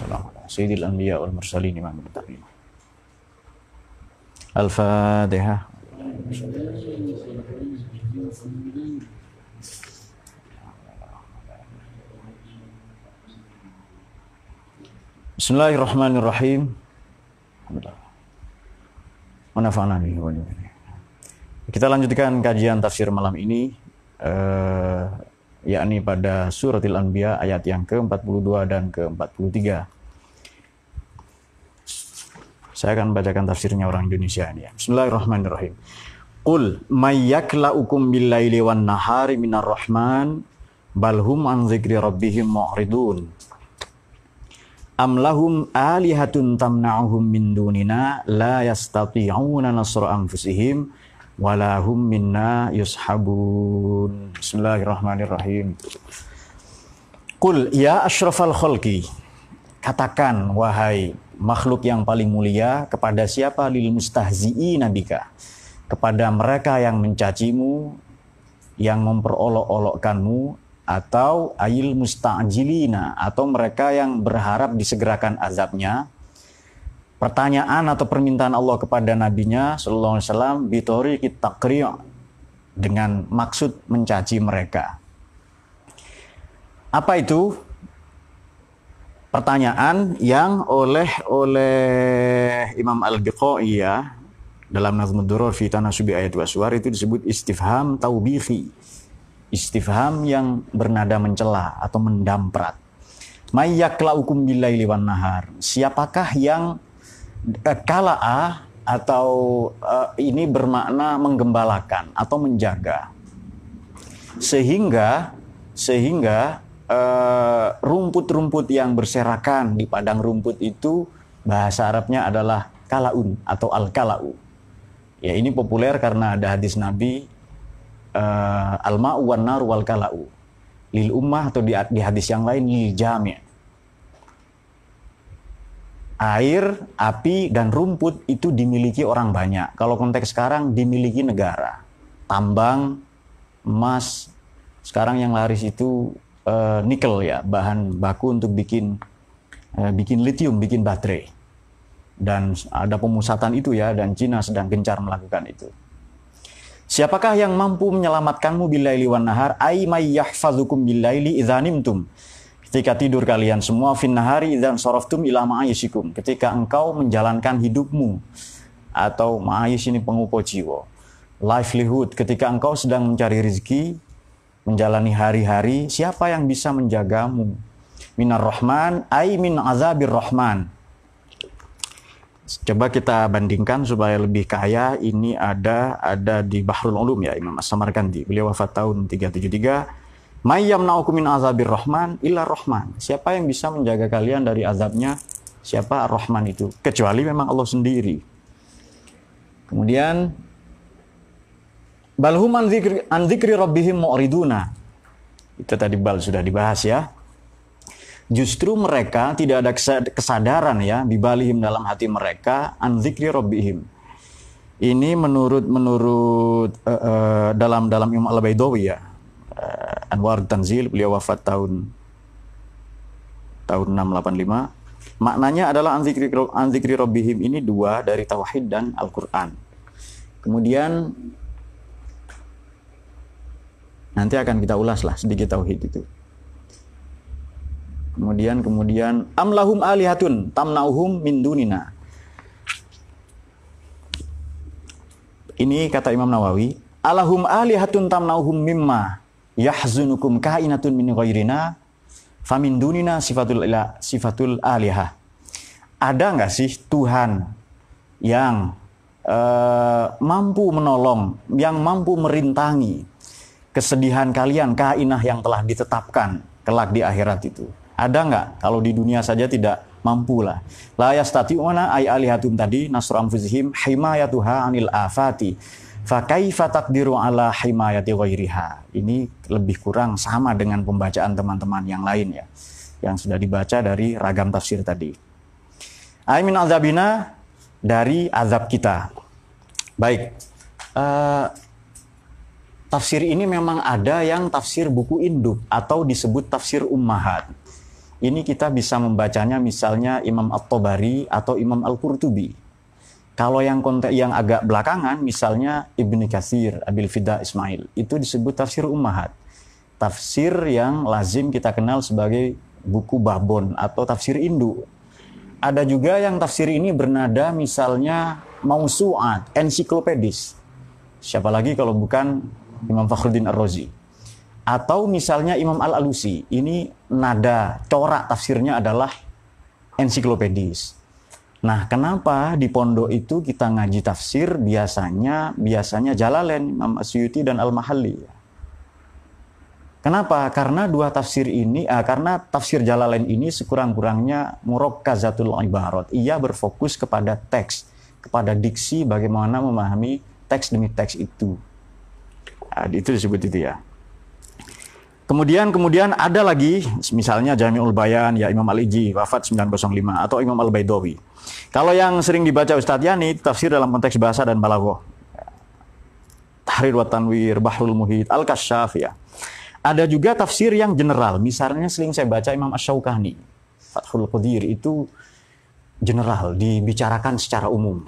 wassalamu ala sayyidil anbiya wal mursalin imamil muttaqin. Al-Fatihah. Bismillahirrahmanirrahim. Kita lanjutkan kajian tafsir malam ini, yakni pada suratil Anbiya ayat yang ke-42 dan ke-43. Saya akan bacakan tafsirnya orang Indonesia ini ya. Bismillahirrahmanirrahim. Qul may yakla'ukum bil-laili wan-nahari minar rahman bal hum an dzikri rabbihim mu'ridun. Am lahum alihatun tamna'uhum min dunina la yastati'una nasra anfusihim wala hum minna yushabun. Bismillahirrahmanirrahim. Qul ya asyrafal khalqi, katakan wahai makhluk yang paling mulia, kepada siapa? Lil mustahzi'ina bika, kepada mereka yang mencacimu, yang memperolok-olokkanmu, atau ayil musta'jilina, atau mereka yang berharap disegerakan azabnya. Pertanyaan atau permintaan Allah kepada nabinya sallallahu alaihi wasallam bitariqit taqri', dengan maksud mencaci mereka. Apa itu? Pertanyaan yang oleh Imam Al-Biqai ya, dalam Nazmud Durrar fi Tanasubi Ayat wa Suwar itu disebut istifham taubihi. Istifham yang bernada mencela atau mendamprat. May yakla'ukum bil-laili wan-nahar, siapakah yang kala'a atau ini bermakna menggembalakan atau menjaga, sehingga rumput-rumput yang berserakan di padang rumput itu bahasa Arabnya adalah kalaun atau al-kala'u. Ya, ini populer karena ada hadis Nabi al-ma'u wan nar wal kala'u lil ummah, atau di hadis yang lain lil jami'. Air, api, dan rumput itu dimiliki orang banyak. Kalau konteks sekarang dimiliki negara. Tambang, emas, sekarang yang laris itu nikel ya, bahan baku untuk bikin lithium, bikin baterai. Dan ada pemusatan itu ya, dan Cina sedang gencar melakukan itu. Siapakah yang mampu menyelamatkanmu bil-laili wan nahar? Ai may yahfazukum bil-laili idza nimtum, ketika tidur kalian semua, fin nahari idzan saraftum ila ma'ayisikum, ketika engkau menjalankan hidupmu, atau ma'ayis ini pengupo jiwa, livelihood, ketika engkau sedang mencari rezeki, menjalani hari-hari. Siapa yang bisa menjagamu? Minar rahman ai min azabir rahman. Coba kita bandingkan supaya lebih kaya. Ini ada di Bahrul Ulum ya, Imam As-Samarkandi. Beliau wafat tahun 373. May yamna'ukum min azabir rahman illa rahman. Siapa yang bisa menjaga kalian dari azabnya? Siapa Ar-Rahman itu? Kecuali memang Allah sendiri. Kemudian balhum an dzikri rabbihim mu'riduna. Itu tadi sudah dibahas ya. Justru mereka tidak ada kesadaran ya, bibalihim, dalam hati mereka, an dzikri rabbihim. Ini menurut dalam Imam Al-Baidawi ya, Anwar Tanzil, beliau wafat tahun 685. Maknanya adalah an dzikri rabbihim ini dua dari tauhid dan Al-Qur'an. Kemudian nanti akan kita ulas lah sedikit tauhid itu. Kemudian amlahum alihatun tamna'uhum min dunina. Ini kata Imam Nawawi, alahum alihatun tamna'uhum mimma yahzunukum kainatun min ghairina famin dunina sifatul alihah. Ada enggak sih Tuhan yang mampu menolong, yang mampu merintangi kesedihan kalian, kainah yang telah ditetapkan kelak di akhirat itu? Ada nggak? Kalau di dunia saja tidak mampu lah. La yastati'una ay alihatum tadi nasru anfusihim himayatuha anil afati. Fa kaifa taqdiru ala himayati ghairiha. Ini lebih kurang sama dengan pembacaan teman-teman yang lain ya, yang sudah dibaca dari ragam tafsir tadi. Ay min azabina, dari azab kita. Baik. Tafsir ini memang ada yang tafsir buku induk atau disebut tafsir ummahat. ini kita bisa membacanya misalnya Imam At-Tabari atau Imam Al-Qurtubi. Kalau yang agak belakangan, misalnya Ibnu Katsir, Abil Fida Ismail, itu disebut tafsir ummahat. Tafsir yang lazim kita kenal sebagai buku babon atau tafsir induk. Ada juga yang tafsir ini bernada misalnya mausu'at, ensiklopedis. Siapa lagi kalau bukan Imam Fakhruddin Ar-Razi. Atau misalnya Imam Al-Alusi, ini nada corak tafsirnya adalah ensiklopedis. Nah, kenapa di pondok itu kita ngaji tafsir biasanya Jalalain, Imam Asyuti dan Al-Mahalli. Kenapa? Karena karena tafsir Jalalain ini sekurang-kurangnya murakkazatul ibarat. Ia berfokus kepada teks, kepada diksi, bagaimana memahami teks demi teks itu. Nah, itu disebut itu ya. Kemudian ada lagi misalnya Jami'ul Bayan ya Imam Al-Ijzi wafat 905 atau Imam Al-Baidawi. Kalau yang sering dibaca Ustadz Yani tafsir dalam konteks bahasa dan balaghah. Tahrir wa Tanwir, Bahrul Muhit, Al-Kasyaf ya. Ada juga tafsir yang general, misalnya sering saya baca Imam Asy-Syaukani. Fathul Qadir itu general, dibicarakan secara umum.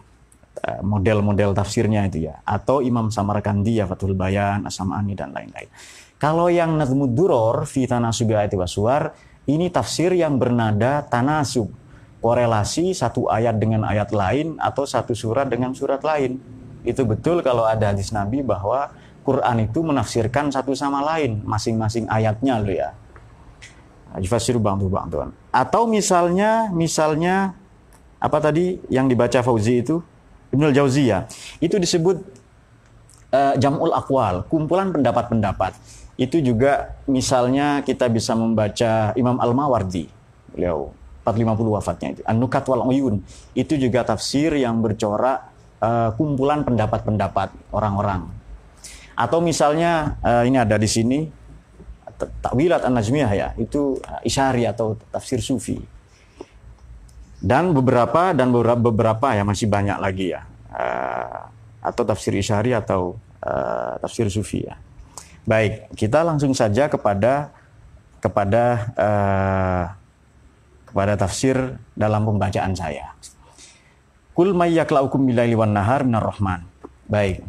Model-model tafsirnya itu ya. Atau Imam Samarkandi ya Fathul Bayan, As-Sam'ani dan lain-lain. Kalau yang Nazmud Duror fi tanasubi ayati waswar, ini tafsir yang bernada tanasub, korelasi satu ayat dengan ayat lain atau satu surat dengan surat lain. Itu betul kalau ada hadis Nabi bahwa Quran itu menafsirkan satu sama lain, masing-masing ayatnya loh ya. Yufasiru ba'du. Atau misalnya apa tadi yang dibaca Fauzi itu? Ibnul Jauziyah. Itu disebut Jam'ul Aqwal, kumpulan pendapat-pendapat. Itu juga misalnya kita bisa membaca Imam Al-Mawardi, beliau 450 wafatnya itu. An-Nukat wal Uyun, itu juga tafsir yang bercorak kumpulan pendapat-pendapat orang-orang. Atau misalnya ini ada di sini Ta'wilat An-Najmiyah ya, itu Isyari atau tafsir Sufi. Dan beberapa ya masih banyak lagi ya. Atau tafsir Isyari atau tafsir Sufi ya. Baik, kita langsung saja kepada tafsir dalam pembacaan saya. Kul may yaklaukum billaili wan nahar minar rahman. Baik.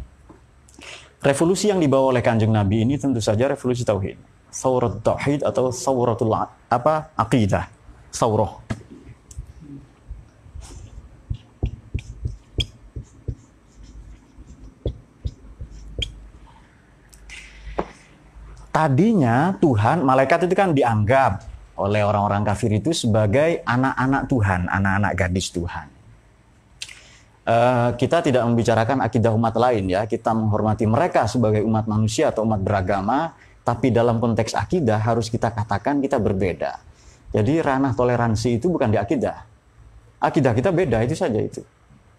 Revolusi yang dibawa oleh Kanjeng Nabi ini tentu saja revolusi tauhid. Thawrat tauhid atau thawratul aqidah. Thawrah. Tadinya Tuhan, malaikat itu kan dianggap oleh orang-orang kafir itu sebagai anak-anak Tuhan, anak-anak gadis Tuhan. Kita tidak membicarakan akidah umat lain ya, kita menghormati mereka sebagai umat manusia atau umat beragama, tapi dalam konteks akidah harus kita katakan kita berbeda. Jadi ranah toleransi itu bukan di akidah. Akidah kita beda, itu saja itu.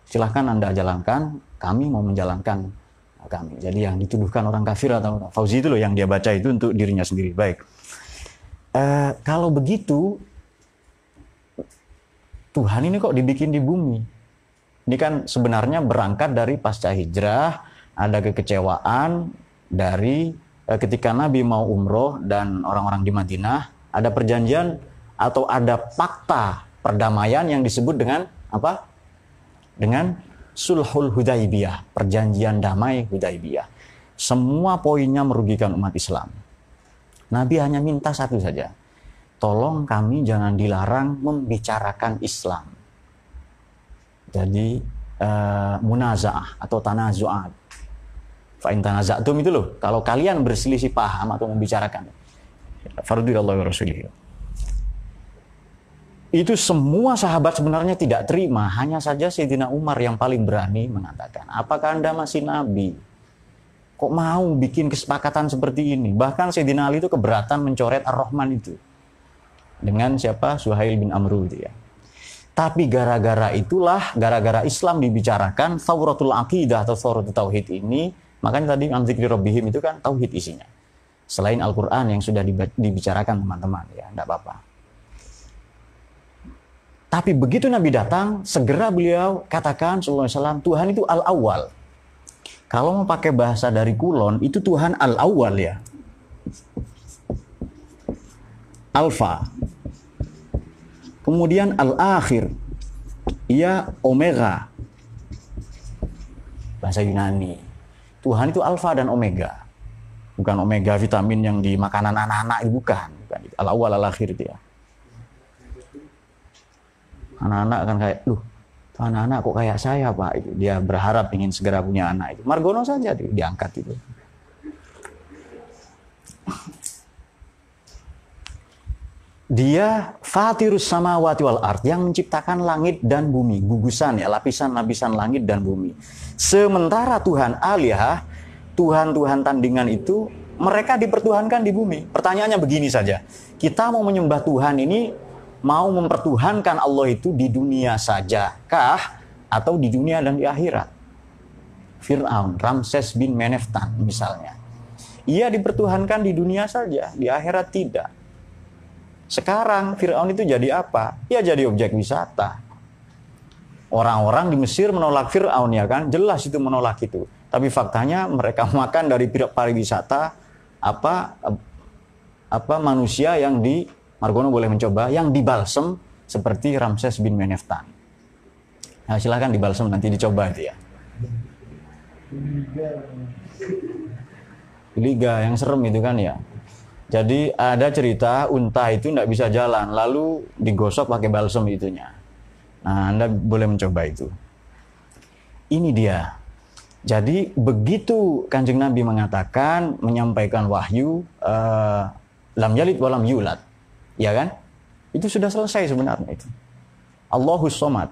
Silahkan Anda jalankan, kami mau menjalankan kami. Jadi yang dituduhkan orang kafir atau Fauzi itu loh yang dia baca itu untuk dirinya sendiri. Baik. Kalau begitu, Tuhan ini kok dibikin di bumi? Ini kan sebenarnya berangkat dari pasca hijrah, ada kekecewaan dari ketika Nabi mau umroh dan orang-orang di Madinah, ada perjanjian atau ada fakta perdamaian yang disebut dengan apa? Dengan Sulhul Hudaibiyah, perjanjian damai Hudaibiyah. Semua poinnya merugikan umat Islam. Nabi hanya minta satu saja. Tolong kami jangan dilarang membicarakan Islam. Jadi munaza'ah atau tanazu'at. Fa'in tanaza'tum itu loh. Kalau kalian berselisih paham atau membicarakan. Fardillah wa rasulih. Itu semua sahabat sebenarnya tidak terima. Hanya saja Sayyidina Umar yang paling berani mengatakan, apakah Anda masih Nabi? Kok mau bikin kesepakatan seperti ini? Bahkan Sayyidina Ali itu keberatan mencoret Ar-Rahman itu. Dengan siapa? Suhail bin Amru itu ya. Tapi gara-gara Islam dibicarakan, Thawratul Aqidah atau Thawratul Tauhid ini, makanya tadi an dzikri rabbihim itu kan Tauhid isinya. Selain Al-Quran yang sudah dibicarakan teman-teman, ya tidak apa-apa. Tapi begitu Nabi datang, segera beliau katakan sallallahu alaihi wasallam, Tuhan itu al-awwal. Kalau mau pakai bahasa dari Kulon, itu Tuhan al-awwal ya. Alfa. Kemudian al-akhir, ia omega. Bahasa Yunani. Tuhan itu alfa dan omega. Bukan omega vitamin yang di makanan anak-anak, itu bukan. Al-awwal al-akhir itu ya. Anak-anak kan kayak, anak-anak kok kayak saya Pak. Dia berharap ingin segera punya anak itu. Margono saja diangkat itu. Dia fatirus samawati wal ard, yang menciptakan langit dan bumi, gugusan ya, lapisan-lapisan langit dan bumi. Sementara Tuhan alihah, Tuhan-Tuhan tandingan itu, mereka dipertuhankan di bumi. Pertanyaannya begini saja, kita mau menyembah Tuhan ini, mau mempertuhankan Allah itu di dunia saja kah? Atau di dunia dan di akhirat? Fir'aun, Ramses bin Meneftan misalnya. Ia dipertuhankan di dunia saja, di akhirat tidak. Sekarang Fir'aun itu jadi apa? Ya jadi objek wisata. Orang-orang di Mesir menolak Fir'aun ya kan? Jelas itu menolak itu. Tapi faktanya mereka makan dari pariwisata apa manusia yang di Margono boleh mencoba yang dibalsem seperti Ramses bin Meneftan. Nah, silakan dibalsem nanti dicoba itu ya. Liga yang serem itu kan ya. Jadi ada cerita unta itu tidak bisa jalan, lalu digosok pakai balsem itunya. Nah, Anda boleh mencoba itu. Ini dia. Jadi begitu Kanjeng Nabi mengatakan, menyampaikan wahyu, lam yalid walam yulad, ya kan? Itu sudah selesai sebenarnya itu. Allahus somad.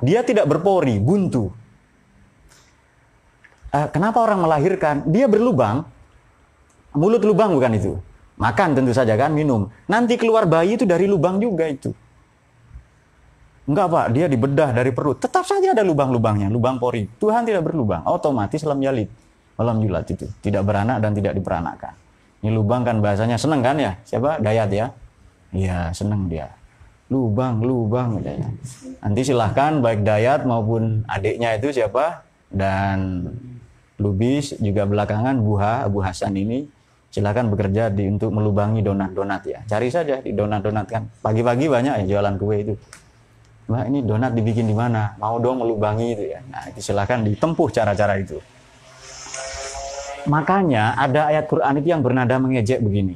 Dia tidak berpori, buntu. Kenapa orang melahirkan? Dia berlubang. Mulut lubang bukan itu. Makan tentu saja kan, minum. Nanti keluar bayi itu dari lubang juga itu. Enggak Pak, dia dibedah dari perut. Tetap saja ada lubang-lubangnya, lubang pori. Tuhan tidak berlubang, otomatis lam yalid walam yulad itu. Tidak beranak dan tidak diperanakkan. Ini lubang kan bahasanya seneng kan ya? Siapa? Dayat ya? Iya, seneng dia. Lubang gitu ya. Nanti silahkan baik Dayat maupun adiknya itu siapa? Dan Lubis juga belakangan Abu Hasan ini silakan bekerja untuk melubangi donat-donat ya. Cari saja di donat-donat kan. Pagi-pagi banyak ya jualan kue itu. Mbak, ini donat dibikin di mana? Mau dong melubangi itu ya. Nah, itu silakan ditempuh cara-cara itu. Makanya ada ayat Quran itu yang bernada mengejek begini.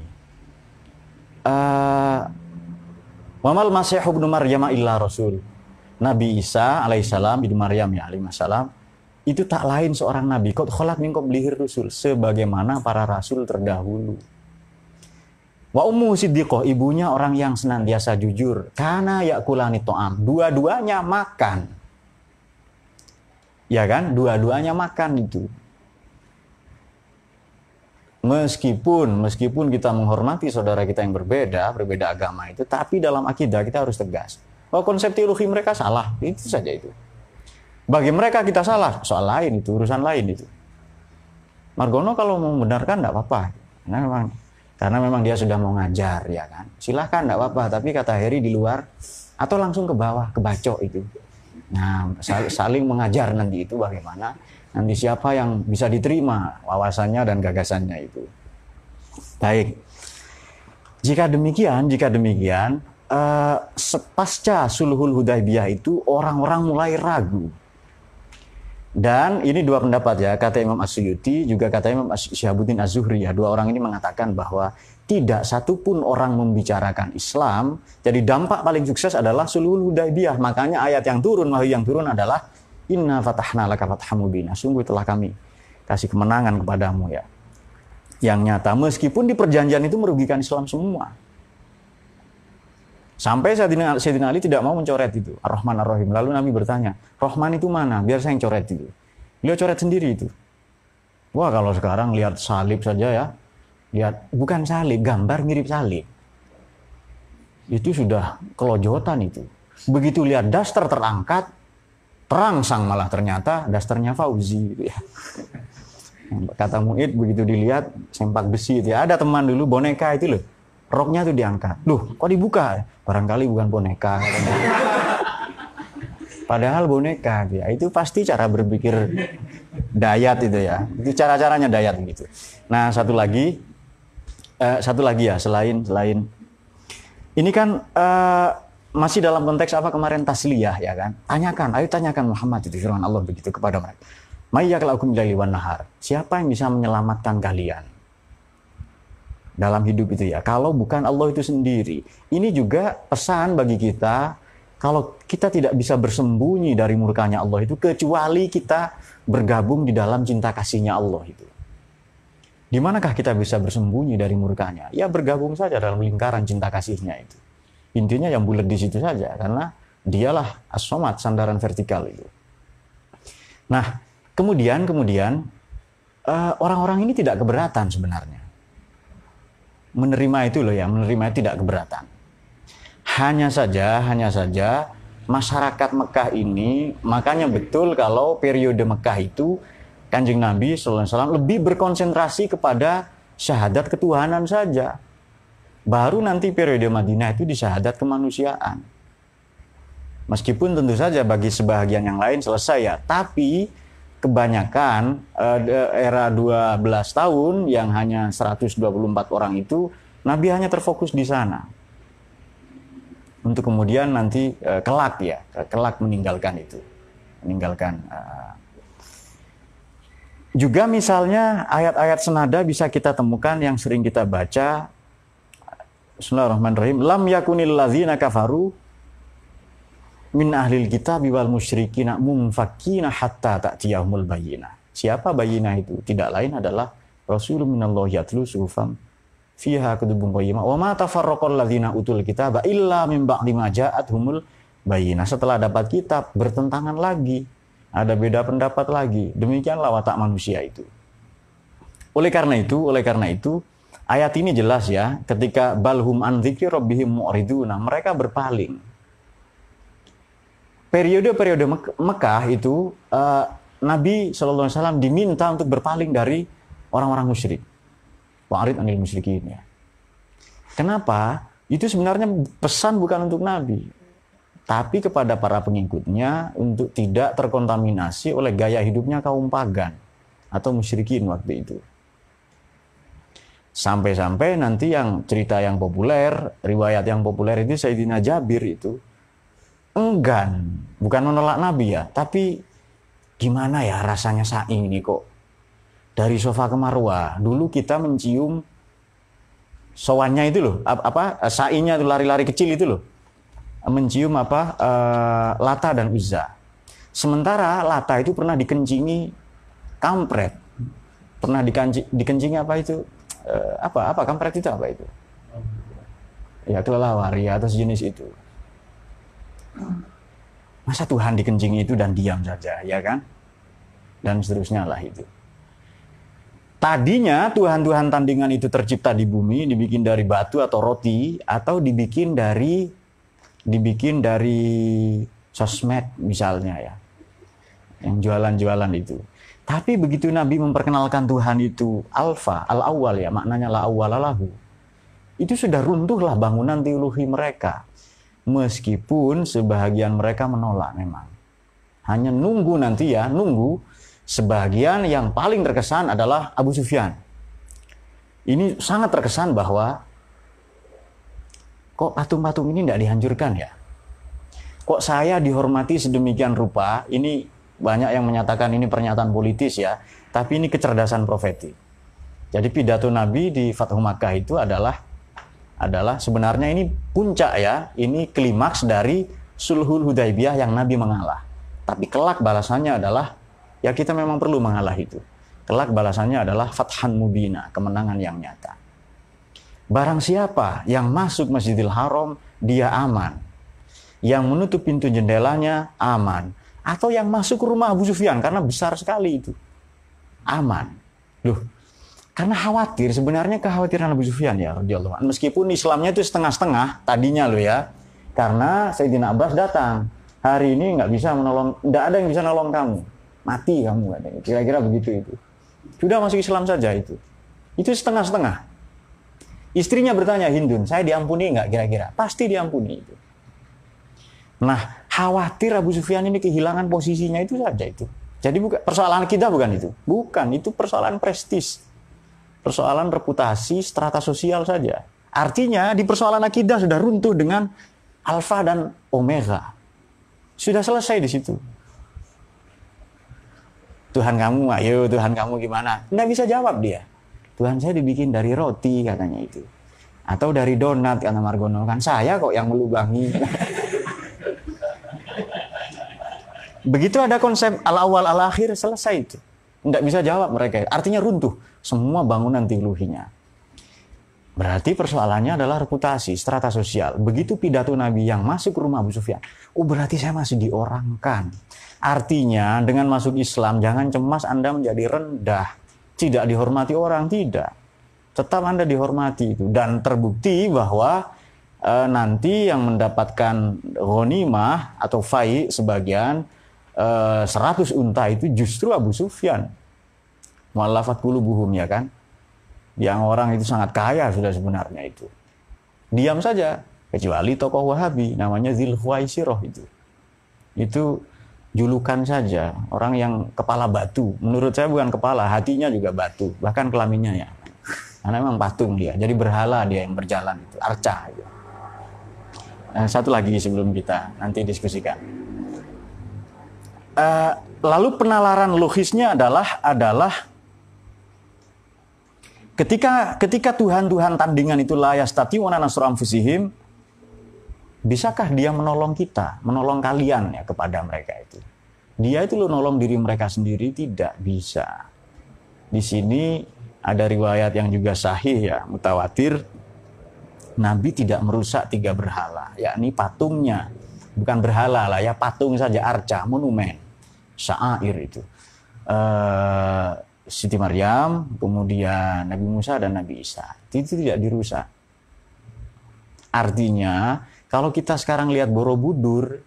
Wamal Masih ibnu Maryam illa rasul. Nabi Isa alaihissalam, ibnu Maryam ya alaihissalam, itu tak lain seorang nabi. Qad khalat min qablihi rusul, sebagaimana para rasul terdahulu. Wa ummu siddiqah, ibunya orang yang senantiasa jujur. Kana yakulani ta'am, dua-duanya makan. Ya kan? Dua-duanya makan itu. Meskipun kita menghormati saudara kita yang berbeda agama itu, tapi dalam akidah kita harus tegas. Bahwa konsep teologi mereka salah, itu saja itu. Bagi mereka kita salah, soal lain itu, urusan lain itu. Margono kalau membenarkan tidak apa-apa. Karena memang dia sudah mau ngajar, ya kan. Silahkan, tidak apa-apa. Tapi kata Heri di luar, atau langsung ke bawah, ke bacok itu. Nah, saling mengajar nanti itu bagaimana. Nanti siapa yang bisa diterima wawasannya dan gagasannya itu. Baik. Jika demikian, pasca Sulhul Hudaybiyah itu orang-orang mulai ragu. Dan ini dua pendapat ya, kata Imam As-Suyuti, juga kata Imam Syihabuddin Az-Zuhri ya. Dua orang ini mengatakan bahwa tidak satupun orang membicarakan Islam. Jadi dampak paling sukses adalah Sulhul Hudaybiyah. Makanya ayat yang turun, wahyu yang turun adalah Inna fatahna laka fatham mubina. Sungguh telah kami kasih kemenangan kepadamu ya. Yang nyata, meskipun di perjanjian itu merugikan Islam semua. Sampai Sayyidina Ali tidak mau mencoret itu, Ar-Rahman Ar-Rahim. Lalu Nabi bertanya, Rahman itu mana? Biar saya yang coret itu. Beliau coret sendiri itu. Wah, kalau sekarang lihat salib saja ya. Lihat, bukan salib, gambar mirip salib. Itu sudah kelojotan itu. Begitu lihat daster terangkat, terangsang malah ternyata dasternya Fauzi. Gitu ya. Kata Mu'id, begitu dilihat, sempak besi itu ya. Ada teman dulu, boneka itu loh. Roknya tuh diangkat. Loh, kok dibuka? Barangkali bukan boneka. Padahal boneka. Ya. Itu pasti cara berpikir Dayat itu ya. Itu cara-caranya Dayat gitu. Nah, satu lagi ya, selain ini kan masih dalam konteks apa kemarin tasliyah ya kan? Ayo tanyakan Muhammad, itu firman Allah begitu kepada mereka. May yakla'ukum bil-laili wan-nahar. Siapa yang bisa menyelamatkan kalian dalam hidup itu ya? Kalau bukan Allah itu sendiri. Ini juga pesan bagi kita, kalau kita tidak bisa bersembunyi dari murkanya Allah itu, kecuali kita bergabung di dalam cinta kasihnya Allah itu. Di manakah kita bisa bersembunyi dari murkanya? Ya bergabung saja dalam lingkaran cinta kasihnya itu. Intinya yang bulat di situ saja, karena dialah as-somad, sandaran vertikal itu. Nah, kemudian orang-orang ini tidak keberatan sebenarnya. Menerima itu loh ya, menerima itu tidak keberatan. Hanya saja masyarakat Mekah ini, makanya betul kalau periode Mekah itu Kanjeng Nabi SAW lebih berkonsentrasi kepada syahadat ketuhanan saja. Baru nanti periode Madinah itu di syahadat kemanusiaan. Meskipun tentu saja bagi sebahagian yang lain selesai ya, tapi kebanyakan era 12 tahun yang hanya 124 orang itu, Nabi hanya terfokus di sana. Untuk kemudian nanti kelak meninggalkan itu. Juga misalnya ayat-ayat senada bisa kita temukan yang sering kita baca. Bismillahirrahmanirrahim. Lam yakunil ladzina kafaru min ahlil kitabi wal musyrikina munfakkina hatta ta'tiyahumul bayyinah. Siapa bayyinah itu? Tidak lain adalah Rasulun minallahi yatlu suhufan fiha kutubun qayyimah wa ma tafarraqal ladzina utul kitaba illa min ba'di ma ja'atuhumul bayyinah. Setelah dapat kitab bertentangan lagi, ada beda pendapat lagi. Demikianlah watak manusia itu. Oleh karena itu ayat ini jelas ya, ketika balhum an dzikri rabbihim mu'riduna, mereka berpaling. Periode-periode Mekah itu Nabi SAW diminta untuk berpaling dari orang-orang musyrik. Wa'rid anil musyrikin ya. Kenapa? Itu sebenarnya pesan bukan untuk Nabi, tapi kepada para pengikutnya untuk tidak terkontaminasi oleh gaya hidupnya kaum pagan atau musyrikin waktu itu. Sampai-sampai nanti yang cerita yang populer, riwayat yang populer itu Sayyidina Jabir itu enggan, bukan menolak Nabi ya, tapi gimana ya rasanya sa'i ini kok dari Sofa ke Marwah. Dulu kita mencium sowannya itu loh, sa'inya itu lari-lari kecil itu loh, mencium Lata dan Uzza. Sementara Lata itu pernah dikencingi kampret, pernah dikencingi apa itu? Kampret itu apa itu? Ya kelelawar ya, atau sejenis itu. Masa Tuhan dikencingi itu dan diam saja, ya kan? Dan seterusnya lah itu. Tadinya Tuhan-Tuhan tandingan itu tercipta di bumi, dibikin dari batu atau roti, atau dibikin dari sosmed misalnya ya, yang jualan-jualan itu. Tapi begitu Nabi memperkenalkan Tuhan itu Alfa, al-awwal ya, maknanya la awwala lahu, itu sudah runtuhlah bangunan teologi mereka. Meskipun sebahagian mereka menolak memang. Hanya nunggu sebagian yang paling terkesan adalah Abu Sufyan. Ini sangat terkesan bahwa kok patung-patung ini tidak dihancurkan ya? Kok saya dihormati sedemikian rupa? Ini banyak yang menyatakan ini pernyataan politis ya, tapi ini kecerdasan profetik. Jadi pidato Nabi di Fathu Makkah itu adalah sebenarnya ini puncak ya, ini klimaks dari Sulhul Hudaibiyah yang Nabi mengalah. Tapi kelak balasannya adalah, ya kita memang perlu mengalah itu. Kelak balasannya adalah Fathan Mubina, kemenangan yang nyata. Barang siapa yang masuk Masjidil Haram, dia aman. Yang menutup pintu jendelanya, aman. Atau yang masuk ke rumah Abu Sufyan, karena besar sekali itu, aman. Loh, karena khawatir, sebenarnya kekhawatiran Abu Sufyan ya, radhiyallahu anhu. Meskipun Islamnya itu setengah-setengah tadinya loh ya, karena Sayyidina Abbas datang, hari ini nggak ada yang bisa nolong kamu, mati kamu, kira-kira begitu itu. Sudah masuk Islam saja itu setengah-setengah. Istrinya bertanya, Hindun, saya diampuni nggak kira-kira? Pasti diampuni itu. Nah, khawatir Abu Sufyan ini kehilangan posisinya itu saja itu. Jadi persoalan kita bukan itu. Bukan, itu persoalan prestis. Persoalan reputasi, strata sosial saja. Artinya di persoalan akidah sudah runtuh dengan Alfa dan Omega. Sudah selesai di situ. Tuhan kamu, ayo Tuhan kamu gimana? Nggak bisa jawab dia. Tuhan saya dibikin dari roti katanya itu. Atau dari donat kata Margono. Kan saya kok yang melubangi. Begitu ada konsep al-awwal al-akhir, selesai itu. Nggak bisa jawab mereka. Artinya runtuh semua bangunan teologinya. Berarti persoalannya adalah reputasi, strata sosial. Begitu pidato Nabi yang masuk ke rumah Abu Sufyan, oh berarti saya masih diorangkan. Artinya dengan masuk Islam jangan cemas Anda menjadi rendah, tidak dihormati orang, tidak. Tetap Anda dihormati itu. Dan terbukti bahwa nanti yang mendapatkan ghanimah atau fai sebagian 100 unta itu justru Abu Sufyan. Mu'allafat qulubuhum, ya kan? Yang orang itu sangat kaya sudah sebenarnya itu. Diam saja, kecuali tokoh Wahabi namanya Dzul Khuwaisirah itu. Itu julukan saja, orang yang kepala batu. Menurut saya bukan kepala, hatinya juga batu, bahkan kelaminnya ya. Karena memang patung dia, jadi berhala dia yang berjalan itu, arca itu. Satu lagi sebelum kita nanti diskusikan. Lalu penalaran logisnya adalah ketika Tuhan tandingan itu la yastati'una nasra anfusihim, bisakah dia menolong kita, menolong kalian ya kepada mereka itu? Dia itu nolong diri mereka sendiri tidak bisa. Di sini ada riwayat yang juga sahih ya, mutawatir. Nabi tidak merusak 3 berhala, yakni patungnya. Bukan berhala lah ya, patung saja, arca, monumen, sya'air itu. Siti Maryam, kemudian Nabi Musa dan Nabi Isa. Itu tidak dirusak. Artinya, kalau kita sekarang lihat Borobudur,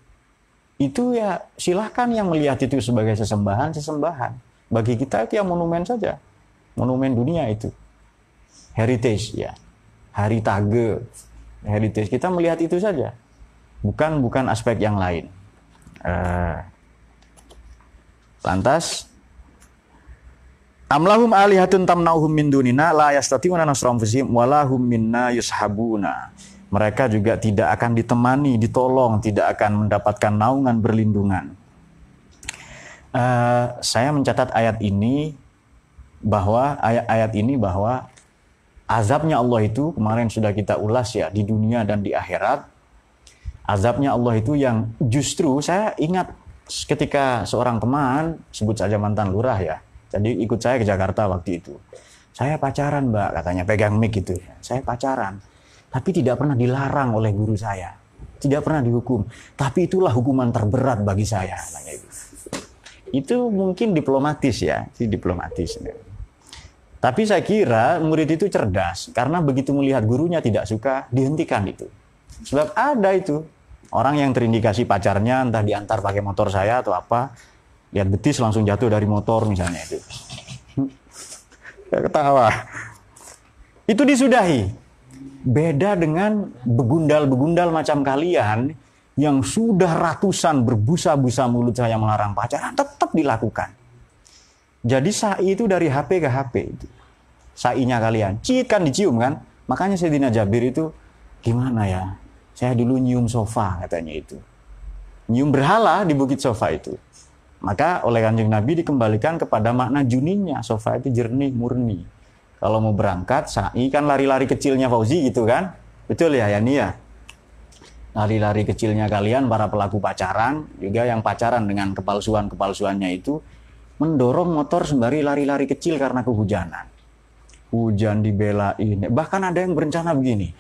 itu ya silahkan yang melihat itu sebagai sesembahan. Bagi kita itu yang monumen saja. Monumen dunia itu. Heritage ya. Heritage. Heritage. Kita melihat itu saja. Bukan aspek yang lain. Lantas, amlahum alihatun tamnauhum min dunina la yastati'una nasra anfusihim wa lahum minna yushabuna. Mereka juga tidak akan ditemani, ditolong, tidak akan mendapatkan naungan berlindungan. Saya mencatat ayat ini bahwa azabnya Allah itu kemarin sudah kita ulas ya, di dunia dan di akhirat. Azabnya Allah itu yang justru saya ingat ketika seorang teman, sebut saja mantan lurah ya, jadi ikut saya ke Jakarta waktu itu. Saya pacaran Mbak, katanya, pegang mic gitu. Saya pacaran, tapi tidak pernah dilarang oleh guru saya. Tidak pernah dihukum. Tapi itulah hukuman terberat bagi saya. Itu mungkin diplomatis ya, diplomatis. Tapi saya kira murid itu cerdas, karena begitu melihat gurunya tidak suka, dihentikan itu. Sebab ada itu, orang yang terindikasi pacarnya, entah diantar pakai motor saya atau apa, lihat betis langsung jatuh dari motor misalnya itu. Ketawa. Itu disudahi. Beda dengan begundal-begundal macam kalian yang sudah ratusan berbusa-busa mulut saya melarang pacaran, tetap dilakukan. Jadi sa'i itu dari HP ke HP itu. Sa'inya kalian. Cit kan dicium kan? Makanya Sayyidina Jabir itu, gimana ya? Saya dulu nyium sofa katanya itu. Nyium berhala di Bukit Sofa itu. Maka oleh Kanjeng Nabi dikembalikan kepada makna juninya. Sofa itu jernih, murni. Kalau mau berangkat, sa'i kan lari-lari kecilnya Fauzi gitu kan? Betul ya, Yani ya? Lari-lari kecilnya kalian, para pelaku pacaran, juga yang pacaran dengan kepalsuannya itu, mendorong motor sembari lari-lari kecil karena kehujanan. Hujan dibelain. Bahkan ada yang berencana begini.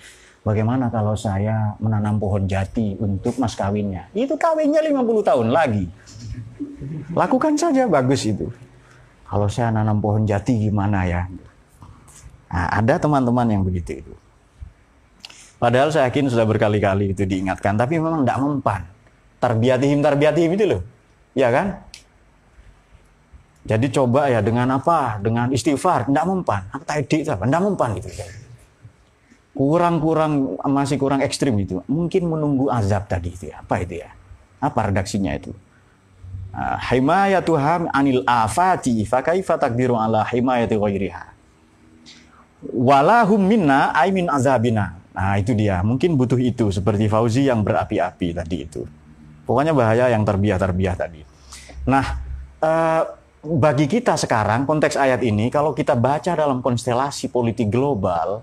Bagaimana kalau saya menanam pohon jati untuk mas kawinnya? Itu kawinnya 50 tahun lagi. Lakukan saja, bagus itu. Kalau saya nanam pohon jati gimana ya? Nah, ada teman-teman yang begitu itu. Padahal saya yakin sudah berkali-kali itu diingatkan, tapi memang tidak mempan. Tarbiyatihim itu loh. Ya kan? Jadi coba ya dengan apa? Dengan istighfar, tidak mempan. Apa tadi itu apa? Tidak mempan itu. Masih kurang ekstrim itu. Mungkin menunggu azab tadi itu ya. Apa itu ya? Apa redaksinya itu? Himayatuham anil afati fa kaifa taqdiru ala himayati ghairiha. Walahum minna ay min azabina. Nah itu dia, mungkin butuh itu seperti Fauzi yang berapi-api tadi itu. Pokoknya bahaya yang terbiah-terbiah tadi. Nah, bagi kita sekarang konteks ayat ini, kalau kita baca dalam konstelasi politik global,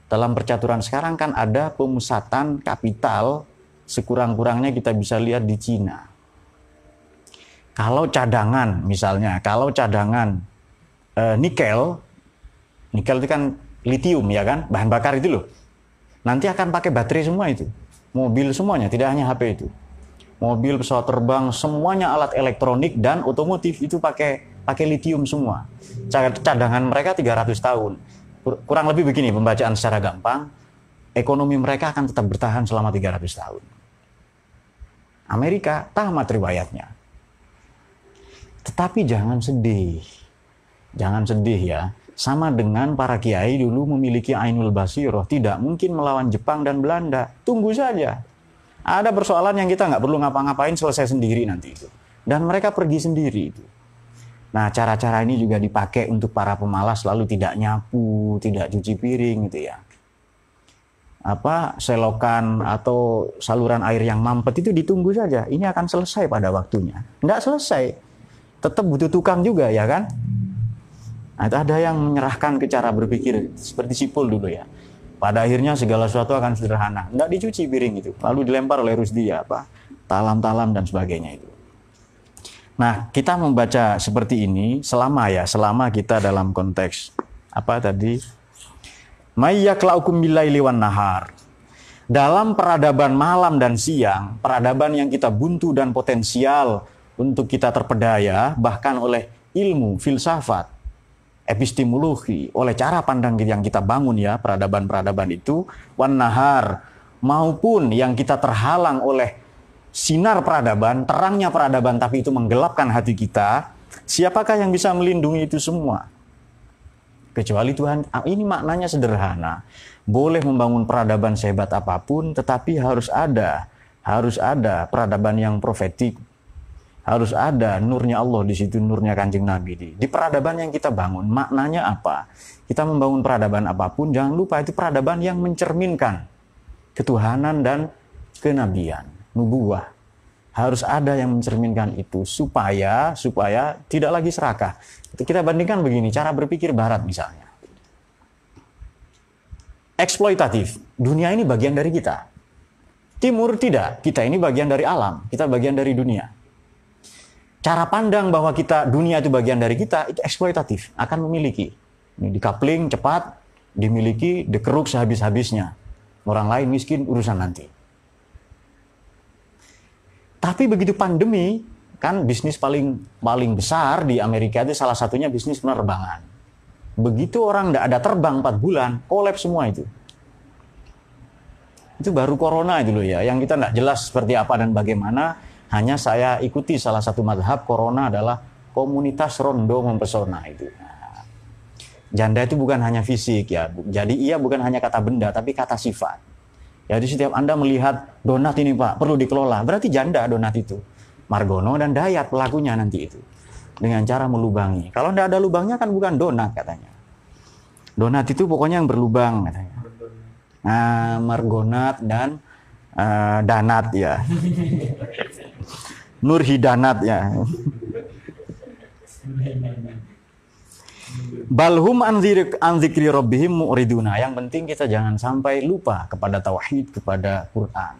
dalam percaturan sekarang kan ada pemusatan kapital, sekurang-kurangnya kita bisa lihat di Cina. Kalau cadangan misalnya, nikel itu kan litium ya kan, bahan bakar itu loh. Nanti akan pakai baterai semua itu. Mobil semuanya, tidak hanya HP itu. Mobil, pesawat terbang, semuanya alat elektronik dan otomotif itu pakai litium semua. Cadangan mereka 300 tahun. Kurang lebih begini pembacaan secara gampang, ekonomi mereka akan tetap bertahan selama 300 tahun. Amerika tamat riwayatnya. Tetapi jangan sedih. Jangan sedih ya. Sama dengan para kiai dulu memiliki ainul basiroh, tidak mungkin melawan Jepang dan Belanda. Tunggu saja. Ada persoalan yang kita nggak perlu ngapa-ngapain, selesai sendiri nanti itu. Dan mereka pergi sendiri itu. Nah, cara-cara ini juga dipakai untuk para pemalas lalu tidak nyapu, tidak cuci piring gitu ya. Selokan atau saluran air yang mampet itu ditunggu saja. Ini akan selesai pada waktunya. Nggak selesai. Tetap butuh tukang juga ya kan? Nah, ada yang menyerahkan ke cara berpikir seperti Sipul dulu ya. Pada akhirnya segala sesuatu akan sederhana. Nggak dicuci piring itu. Lalu dilempar oleh Rusdi talam-talam dan sebagainya itu. Nah, kita membaca seperti ini selama kita dalam konteks May yaklaukum billaili wan nahar. Dalam peradaban malam dan siang, peradaban yang kita buntu dan potensial untuk kita terpedaya bahkan oleh ilmu, filsafat, epistemologi, oleh cara pandang yang kita bangun ya, peradaban-peradaban itu, wan nahar, maupun yang kita terhalang oleh sinar peradaban, terangnya peradaban, tapi itu menggelapkan hati kita. Siapakah yang bisa melindungi itu semua? Kecuali Tuhan. Ini maknanya sederhana. Boleh membangun peradaban sehebat apapun, tetapi harus ada peradaban yang profetik. Harus ada nurnya Allah di situ, nurnya Kanjeng Nabi di peradaban yang kita bangun. Maknanya apa? Kita membangun peradaban apapun, jangan lupa itu peradaban yang mencerminkan ketuhanan dan kenabian, nubuwah. Harus ada yang mencerminkan itu supaya tidak lagi serakah. Kita bandingkan begini, cara berpikir Barat misalnya. Eksploitatif. Dunia ini bagian dari kita. Timur tidak. Kita ini bagian dari alam. Kita bagian dari dunia. Cara pandang bahwa dunia itu bagian dari kita, itu eksploitatif, akan memiliki. Ini di-coupling cepat, dimiliki, dikeruk sehabis-habisnya. Orang lain miskin, urusan nanti. Tapi begitu pandemi, kan bisnis paling besar di Amerika itu salah satunya bisnis penerbangan. Begitu orang tidak ada terbang 4 bulan, kolaps semua itu. Itu baru corona itu loh ya, yang kita tidak jelas seperti apa dan bagaimana. Hanya saya ikuti salah satu mazhab, corona adalah komunitas rondo mempesona itu. Nah, janda itu bukan hanya fisik ya. Jadi ia bukan hanya kata benda, tapi kata sifat. Jadi setiap Anda melihat donat ini Pak, perlu dikelola. Berarti janda donat itu. Margono dan Dayat pelakunya nanti itu. Dengan cara melubangi. Kalau tidak ada lubangnya kan bukan donat katanya. Donat itu pokoknya yang berlubang katanya. Nah, margonat dan danat ya. Nur hidanat ya. Balhum anzikri rabbihim mu'riduna. Yang penting kita jangan sampai lupa kepada tauhid, kepada Quran.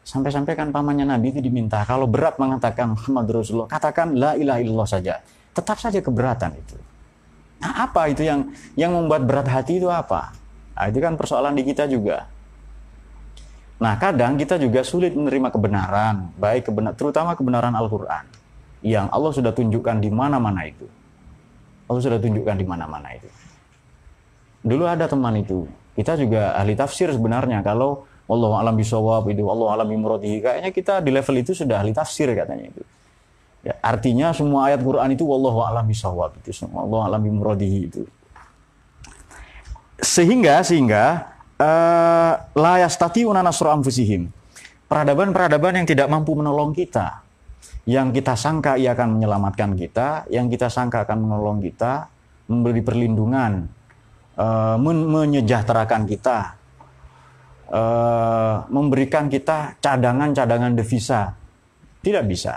Sampai-sampai kan pamannya Nabi itu diminta, kalau berat mengatakan Muhammad Rasulullah, katakan la ilaha illallah saja. Tetap saja keberatan itu. Nah, apa itu yang membuat berat hati itu apa? Nah, itu kan persoalan di kita juga. Nah, kadang kita juga sulit menerima kebenaran, terutama kebenaran Al-Quran, yang Allah sudah tunjukkan di mana-mana itu. Allah sudah tunjukkan di mana-mana itu. Dulu ada teman itu, kita juga ahli tafsir sebenarnya, kalau wallahu a'lam bishawab itu, wallahu a'lam bimuradihi, kayaknya kita di level itu sudah ahli tafsir katanya itu. Ya, artinya semua ayat Quran itu wallahu a'lam bishawab itu, wallahu a'lam bimuradihi itu. Sehingga la yastati'una nasra anfusihim. Peradaban-peradaban yang tidak mampu menolong kita, yang kita sangka ia akan menyelamatkan kita, yang kita sangka akan menolong kita, memberi perlindungan menyejahterakan kita, memberikan kita cadangan-cadangan devisa. Tidak bisa.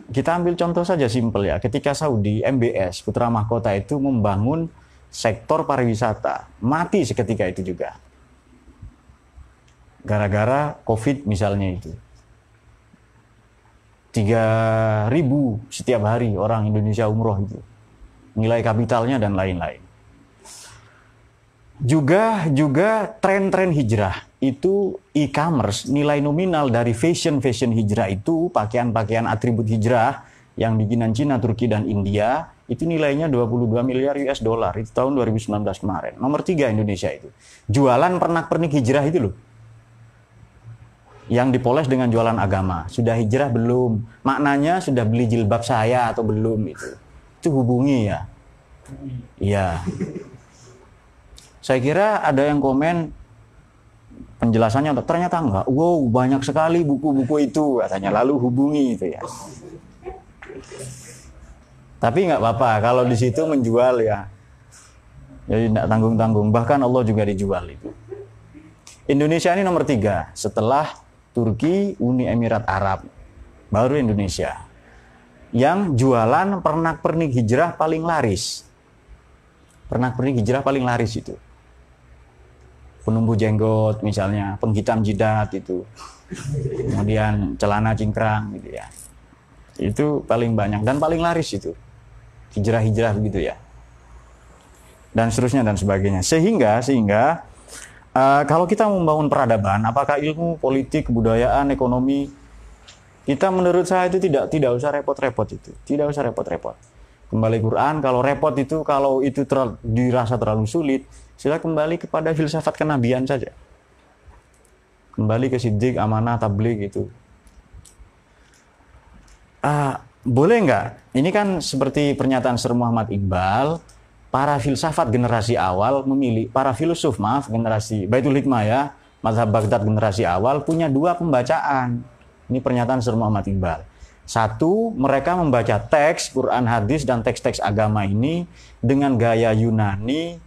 Kita ambil contoh saja simpel ya. Ketika Saudi, MBS, Putra Mahkota itu membangun sektor pariwisata. Mati seketika itu juga. Gara-gara COVID misalnya itu. 3.000 setiap hari orang Indonesia umroh itu. Nilai kapitalnya dan lain-lain. Juga tren-tren hijrah itu e-commerce, nilai nominal dari fashion hijrah itu, pakaian-pakaian atribut hijrah yang bikinan Cina, Turki, dan India, itu nilainya 22 miliar US dollar, itu tahun 2019 kemarin. Nomor 3 Indonesia itu. Jualan pernak-pernik hijrah itu loh. Yang dipoles dengan jualan agama. Sudah hijrah belum? Maknanya sudah beli jilbab saya atau belum itu. Itu hubungi ya. Iya. Saya kira ada yang komen penjelasannya ternyata enggak. Wow, banyak sekali buku-buku itu katanya. Lalu hubungi itu ya. Tapi nggak apa-apa kalau di situ menjual ya. Jadi tidak tanggung-tanggung. Bahkan Allah juga dijual itu. Indonesia ini nomor 3 setelah Turki, Uni Emirat Arab, baru Indonesia. Yang jualan pernak-pernik hijrah paling laris. Pernak-pernik hijrah paling laris itu. Penumbuh jenggot misalnya, penghitam jidat itu. Kemudian celana cingkrang gitu ya. Itu paling banyak dan paling laris itu. Hijrah-hijrah begitu ya. Dan seterusnya dan sebagainya. Sehingga kalau kita membangun peradaban, apakah ilmu, politik, kebudayaan, ekonomi, kita menurut saya itu tidak usah repot-repot itu. Tidak usah repot-repot. Kembali Quran, kalau repot itu, kalau itu dirasa terlalu sulit, sila kembali kepada filsafat kenabian saja. Kembali ke siddiq, amanah, tabligh itu. Boleh nggak? Ini kan seperti pernyataan Sir Muhammad Iqbal, para filsafat generasi awal memilih, para filosof generasi Baitul Hikmah ya, mazhab Baghdad generasi awal punya 2 pembacaan. Ini pernyataan Sir Muhammad Iqbal. 1, mereka membaca teks Quran, hadis dan teks-teks agama ini dengan gaya Yunani,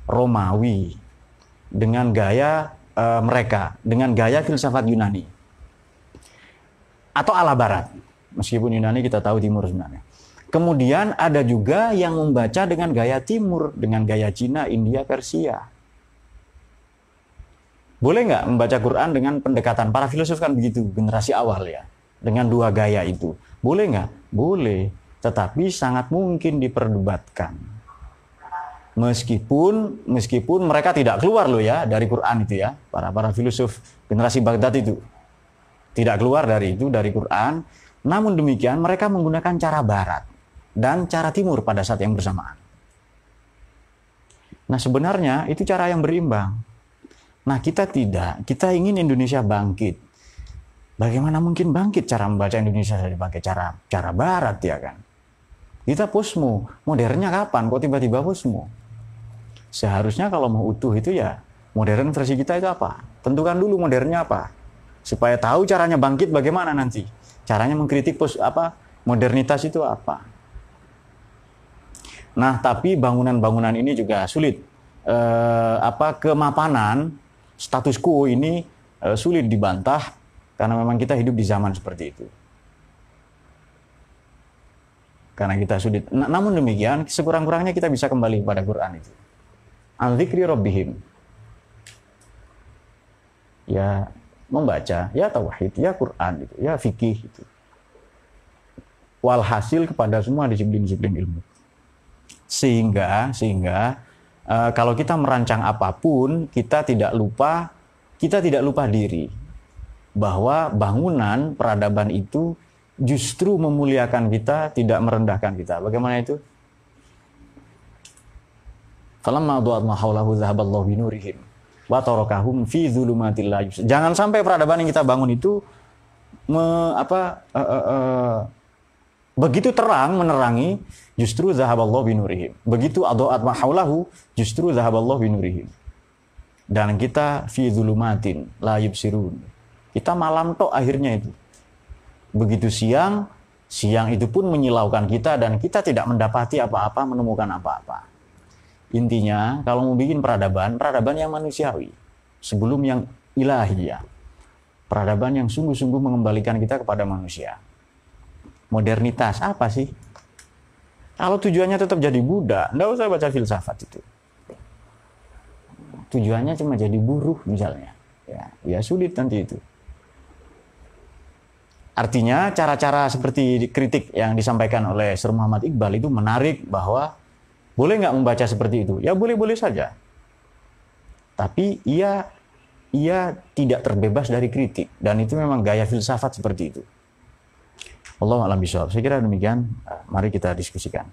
Romawi, dengan gaya mereka, dengan gaya filsafat Yunani atau ala Barat. Meskipun Yunani kita tahu timur sebenarnya. Kemudian ada juga yang membaca dengan gaya timur, dengan gaya Cina, India, Persia. Boleh nggak membaca Quran dengan pendekatan? Para filosof kan begitu, generasi awal ya. Dengan 2 gaya itu. Boleh nggak? Boleh. Tetapi sangat mungkin diperdebatkan. Meskipun mereka tidak keluar loh ya dari Quran itu ya. Para filosof generasi Baghdad itu. Tidak keluar dari itu, dari Quran. Namun demikian mereka menggunakan cara Barat dan cara timur pada saat yang bersamaan. Nah sebenarnya itu cara yang berimbang. Nah kita tidak, kita ingin Indonesia bangkit. Bagaimana mungkin bangkit cara membaca Indonesia dari pakai cara Barat ya kan? Kita posmo, modernnya kapan? Kok tiba-tiba posmo? Seharusnya kalau mau utuh itu ya modern versi kita itu apa? Tentukan dulu modernnya apa, supaya tahu caranya bangkit bagaimana nanti. Caranya mengkritik modernitas itu apa? Nah, tapi bangunan-bangunan ini juga sulit. Kemapanan status quo ini sulit dibantah karena memang kita hidup di zaman seperti itu. Karena kita sulit. Namun demikian, sekurang-kurangnya kita bisa kembali kepada Quran itu. An-dzikri rabbihim. Ya membaca, ya tauhid, ya Quran itu, ya fikih itu. Walhasil kepada semua disiplin-disiplin ilmu. Sehingga kalau kita merancang apapun, kita tidak lupa diri bahwa bangunan peradaban itu justru memuliakan kita, tidak merendahkan kita. Bagaimana itu? Falamma du'at ma haulahu dhahaballahu binurihim wa tarakahum fi dzulumatil la yubsirun. Jangan sampai peradaban yang kita bangun itu begitu terang menerangi, justru zahaballahu binurihim. Begitu adu'at ma haulahu, justru zahaballahu binurihim. Dan kita fi dzulumatin la yubsirun. Kita malam tok akhirnya itu. Begitu siang Siang itu pun menyilaukan kita dan kita tidak mendapati apa-apa, menemukan apa-apa. Intinya, kalau mau bikin peradaban, peradaban yang manusiawi. Sebelum yang ilahi ya. Peradaban yang sungguh-sungguh mengembalikan kita kepada manusia. Modernitas, apa sih? Kalau tujuannya tetap jadi Buddha, nggak usah baca filsafat itu. Tujuannya cuma jadi buruh misalnya. Ya sulit nanti itu. Artinya cara-cara seperti kritik yang disampaikan oleh Sir Muhammad Iqbal itu menarik bahwa boleh nggak membaca seperti itu? Ya boleh-boleh saja. Tapi ia tidak terbebas dari kritik. Dan itu memang gaya filsafat seperti itu. Wallahu a'lam bishawab. Saya kira demikian. Mari kita diskusikan.